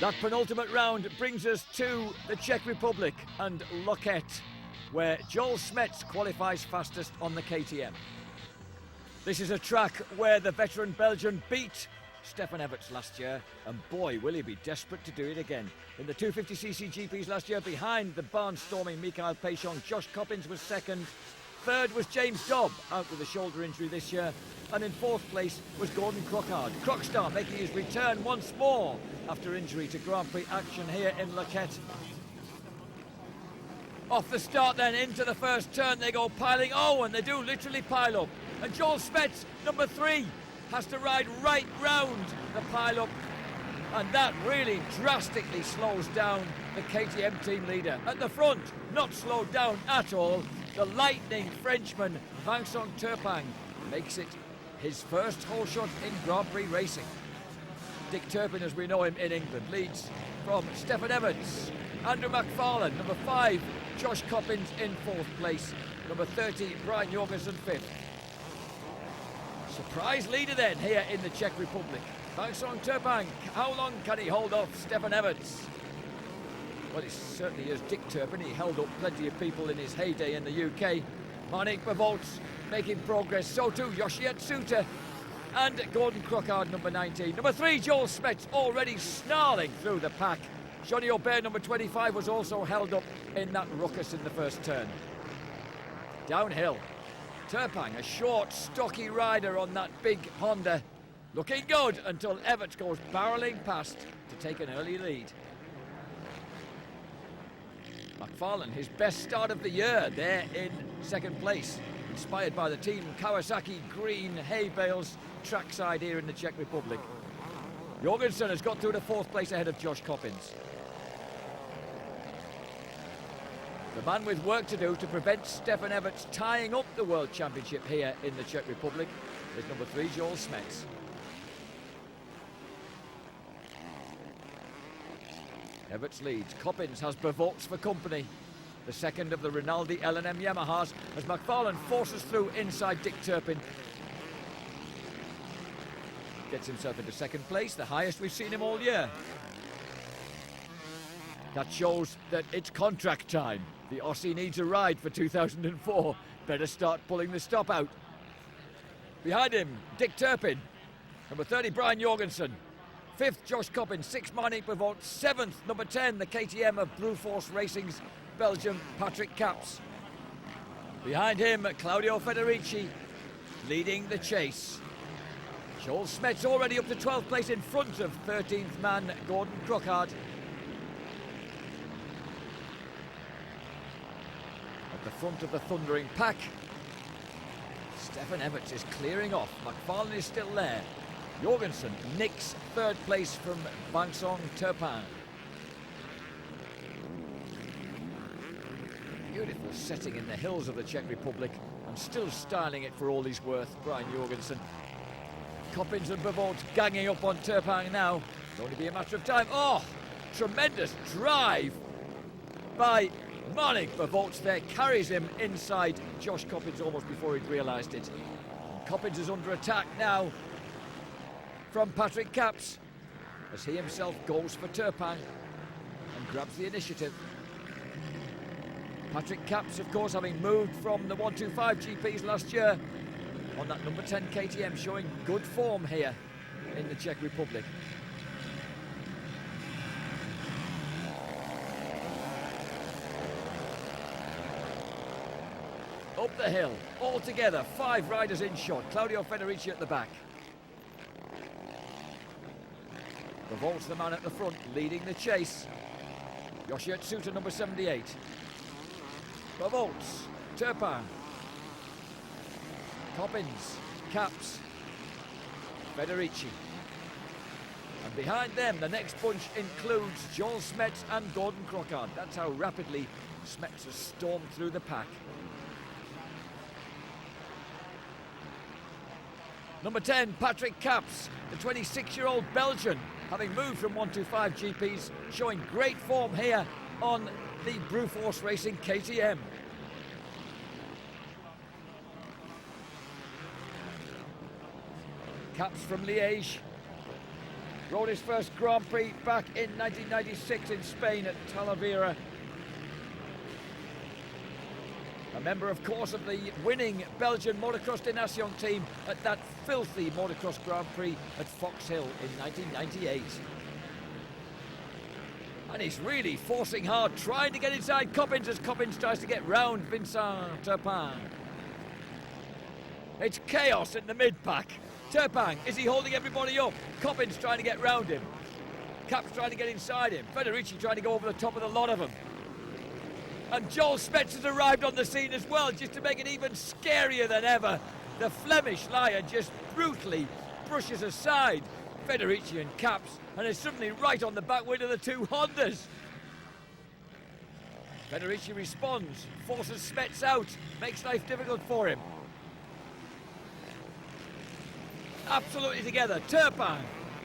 That penultimate round brings us to the Czech Republic and Loket, where Joel Smets qualifies fastest on the KTM. This is a track where the veteran Belgian beat Stefan Everts last year, and boy will he be desperate to do it again. In the 250cc GPs last year, behind the barnstorming Mikhail Pechon, Josh Coppins was second. Third was James Dobb, out with a shoulder injury this year. And in fourth place was Gordon Crockard. Crockstar making his return once more after injury to Grand Prix action here in Loket. Off the start then, into the first turn, they go piling. Oh, and they do literally pile up. And Joel Smets, number 3, has to ride right round the pile-up, and that really drastically slows down the KTM team leader. At the front, not slowed down at all, the lightning Frenchman Vincent TURPIN makes it his first whole shot in Grand Prix racing. Dick Turpin, as we know him in England, leads from Stefan Everts. Andrew McFarlane, number 5, Josh Coppins in 4th place, number 30, Brian Jorgensen 5th. Surprise leader then here in the Czech Republic. Vincent Turpin, how long can he hold off Stefan Everts? Well, it certainly is Dick Turpin. He held up plenty of people in his heyday in the UK. Marnik Bavolts making progress, so too Yoshi Atsuta and Gordon Crockard, number 19. Number 3, Joel Smets, already snarling through the pack. Johnny Aubert, number 25, was also held up in that ruckus in the first turn. Downhill. Turpin, a short, stocky rider on that big Honda, looking good until Everts goes barrelling past to take an early lead. McFarlane, his best start of the year, there in 2nd place, inspired by the team Kawasaki green hay bales trackside here in the Czech Republic. Jorgensen has got through to 4th place ahead of Josh Coppins. The man with work to do to prevent Stefan Everts tying up the World Championship here in the Czech Republic is number 3, Joel Smets. Everts leads. Coppins has Bavolts for company. The second of the Rinaldi L&M Yamahas as McFarlane forces through inside Dick Turpin. Gets himself into 2nd place, the highest we've seen him all year. That shows that it's contract time. The Aussie needs a ride for 2004. Better start pulling the stop out. Behind him, Dick Turpin. Number 30, Brian Jorgensen. 5th, Josh Coppins. 6th, Marnik Bavolts. 7th, number 10, the KTM of Bruforce Racing's Belgium, Patrick Caps. Behind him, Claudio Federici leading the chase. Joel Smets already up to 12th place in front of 13th man Gordon Crockard. The front of the thundering pack. Stefan Everts is clearing off. McFarlane is still there. Jorgensen nicks 3rd place from Vincent Turpin. Beautiful setting in the hills of the Czech Republic, and still styling it for all he's worth, Brian Jorgensen. Coppins and Bavolts ganging up on Turpin now. It'll only be a matter of time. Oh, tremendous drive by Marnik Bavolts there, carries him inside Josh Coppins almost before he'd realised it. And Coppins is under attack now from Patrick Caps as he himself goes for Turpin and grabs the initiative. Patrick Caps, of course, having moved from the 125 GPs last year on that number 10 KTM, showing good form here in the Czech Republic. Up the hill, all together, 5 riders in shot. Claudio Federici at the back. Bavolts, the man at the front, leading the chase. Yoshi Atsuta, number 78. Bavolts, Turpin, Coppins, Caps, Federici. And behind them, the next bunch includes Joel Smets and Gordon Crockard. That's how rapidly Smets has stormed through the pack. Number 10, Patrick Caps, the 26-year-old Belgian, having moved from 125 GPs, showing great form here on the Bruforce Racing KTM. Caps from Liège Rode his first Grand Prix back in 1996 in Spain at Talavera. A member, of course, of the winning Belgian Motocross des Nations team at that filthy Motocross Grand Prix at Fox Hill in 1998. And he's really forcing hard, trying to get inside Coppins as Coppins tries to get round Vincent TURPIN. It's chaos in the mid-pack. Turpin, is he holding everybody up? Coppins trying to get round him. Cap's trying to get inside him. Federici trying to go over the top of the lot of them. And Joel Smets has arrived on the scene as well, just to make it even scarier than ever. The Flemish lion just brutally brushes aside Federici and Caps and is suddenly right on the back wheel of the two Hondas. Federici responds, forces Smets out, makes life difficult for him. Absolutely together, Turpin,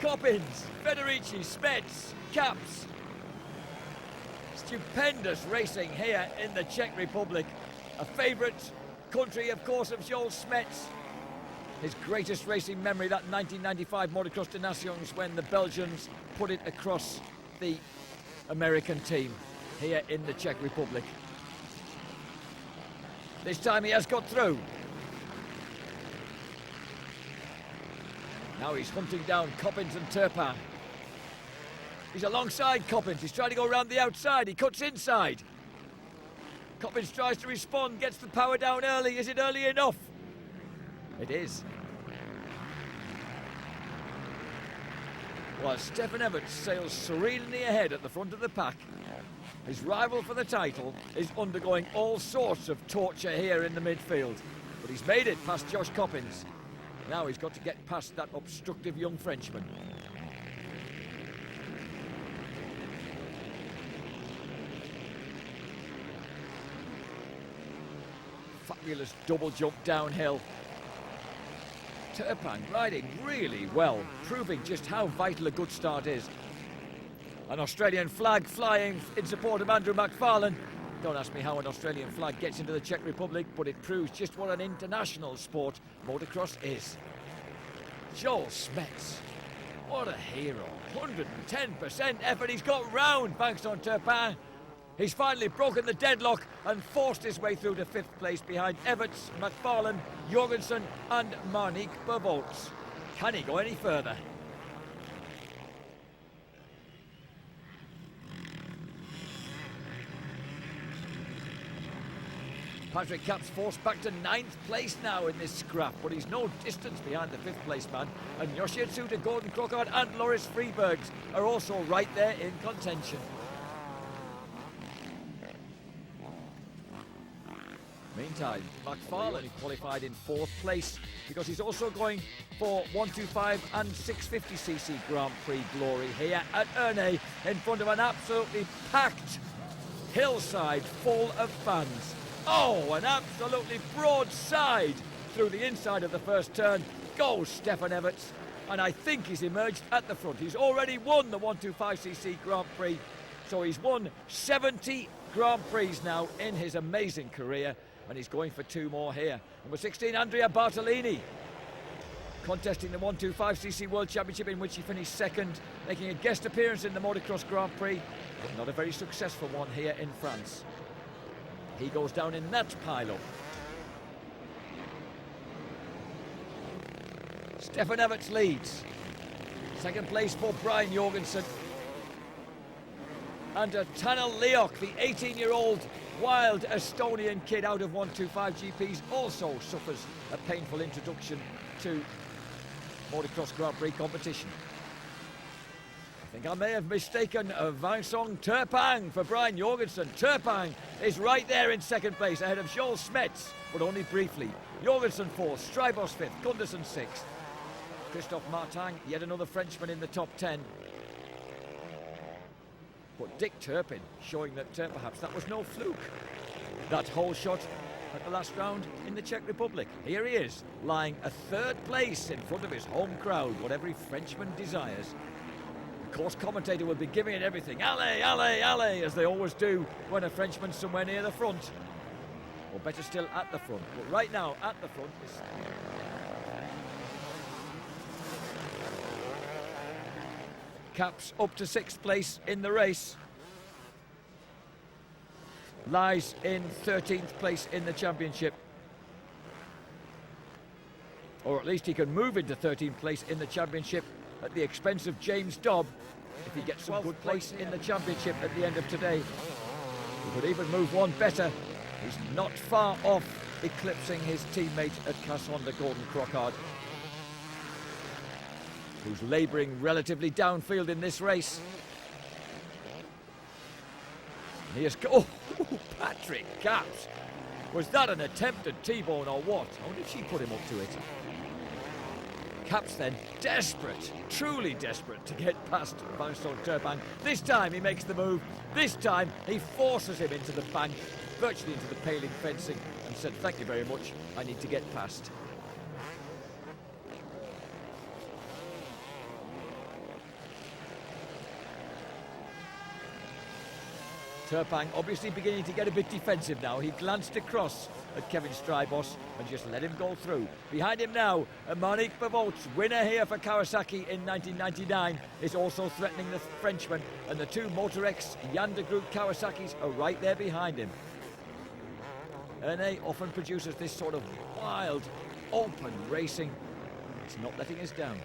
Coppins, Federici, Smets, Caps. Stupendous racing here in the Czech Republic. A favourite country, of course, of Joel Smets. His greatest racing memory, that 1995 Motocross des Nations, when the Belgians put it across the American team here in the Czech Republic. This time he has got through. Now he's hunting down Coppins and Turpin. He's alongside Coppins. He's trying to go around the outside. He cuts inside. Coppins tries to respond, gets the power down early. Is it early enough? It is. While Stefan Everts sails serenely ahead at the front of the pack, his rival for the title is undergoing all sorts of torture here in the midfield. But he's made it past Josh Coppins. Now he's got to get past that obstructive young Frenchman. Fabulous double jump downhill. Turpin riding really well, proving just how vital a good start is. An Australian flag flying in support of Andrew McFarlane. Don't ask me how an Australian flag gets into the Czech Republic, but it proves just what an international sport motocross is. Joel Smets, what a hero. 110% effort he's got round Vincent TURPIN. He's finally broken the deadlock and forced his way through to 5th place behind Everts, McFarlane, Jorgensen and Marnique Bervolts. Can he go any further? Patrick Caps forced back to 9th place now in this scrap, but he's no distance behind the 5th place man. And Yoshitsuta, Gordon Crockard and Loris Freebergs are also right there in contention. Meantime, McFarlane qualified in 4th place because he's also going for 125 and 650cc Grand Prix glory here at Ernée in front of an absolutely packed hillside full of fans. Oh, an absolutely broadside through the inside of the first turn goes Stefan Everts, and I think he's emerged at the front. He's already won the 125cc Grand Prix, so he's won 70 Grand Prix now in his amazing career, and he's going for 2 more here. Number 16, Andrea Bartolini, contesting the 125cc World Championship, in which he finished 2nd, making a guest appearance in the Motocross Grand Prix, but not a very successful one here in France. He goes down in that pile-up. Stefan Everts leads. 2nd place for Brian Jorgensen. And Tanel Leok, the 18-year-old wild Estonian kid out of 125 GPs, also suffers a painful introduction to Motocross Grand Prix competition. I think I may have mistaken Vincent TURPIN for Brian Jorgensen. Turpin is right there in 2nd place, ahead of Joel Smets, but only briefly. Jorgensen 4th, Strybos 5th, Gundersen 6th. Christophe Martin, yet another Frenchman in the top 10. But Dick Turpin showing that perhaps that was no fluke. That whole shot at the last round in the Czech Republic. Here he is, lying a 3rd place in front of his home crowd, what every Frenchman desires. The course commentator will be giving it everything. Allez, allez, allez, as they always do when a Frenchman's somewhere near the front. Or better still, at the front. But right now, at the front is... Caps up to 6th place in the race. Lies in 13th place in the championship. Or at least he can move into 13th place in the championship at the expense of James Dobb if he gets some good place in the championship at the end of today. He could even move one better. He's not far off eclipsing his teammate at Casson, the Golden Crockard, who's labouring relatively downfield in this race. And here's Patrick Caps. Was that an attempted T-bone or what? How did she put him up to it? Caps then, desperate, truly desperate to get past Vincent TURPIN. This time he makes the move. This time he forces him into the bank, virtually into the paling fencing, and said, thank you very much, I need to get past. Turpin obviously beginning to get a bit defensive now. He glanced across at Kevin Strybos and just let him go through. Behind him now, Monique Pavot, winner here for Kawasaki in 1999, is also threatening the Frenchman, and the two Motor X Jan de Groot Kawasaki's are right there behind him. Erne often produces this sort of wild, open racing. It's not letting us down.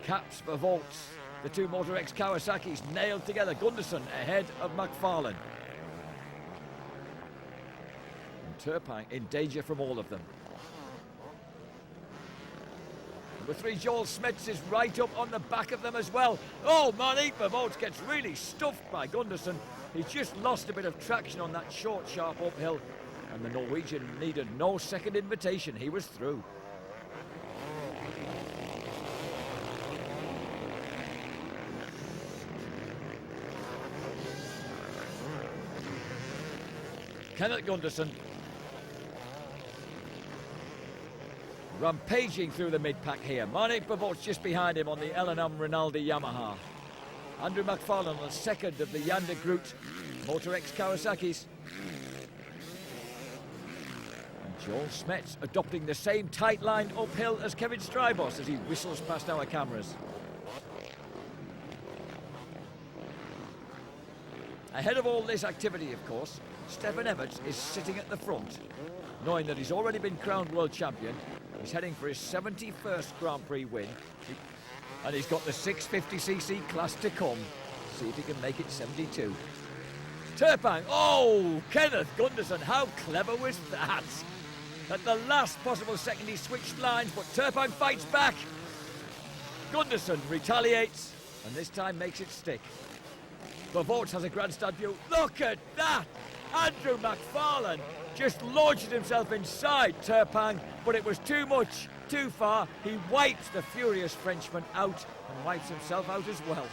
Caps for Volts. The two Motor X Kawasaki's nailed together. Gunderson ahead of McFarlane. And Turpin in danger from all of them. Number 3, Joel Smets is right up on the back of them as well. Oh, Monique Pavot gets really stuffed by Gunderson. He's just lost a bit of traction on that short, sharp uphill. And the Norwegian needed no second invitation. He was through. Kenneth Gunderson rampaging through the mid-pack here. Monique Pavot's just behind him on the L&M Rinaldi Yamaha. Andrew McFarlane on second of the Jan de Groot Motor X Kawasaki's. And Joel Smets adopting the same tight line uphill as Kevin Strybos as he whistles past our cameras. Ahead of all this activity, of course, Stefan Everts is sitting at the front, knowing that he's already been crowned world champion. He's heading for his 71st Grand Prix win, and he's got the 650cc class to come. See if he can make it 72. Turpin, oh, Kenneth Gunderson, how clever was that? At the last possible second he switched lines, but Turpin fights back. Gunderson retaliates, and this time makes it stick. Pavot has a grandstand view. Look at that! Andrew McFarlane just launched himself inside Turpin, but it was too much, too far. He wipes the furious Frenchman out and wipes himself out as well.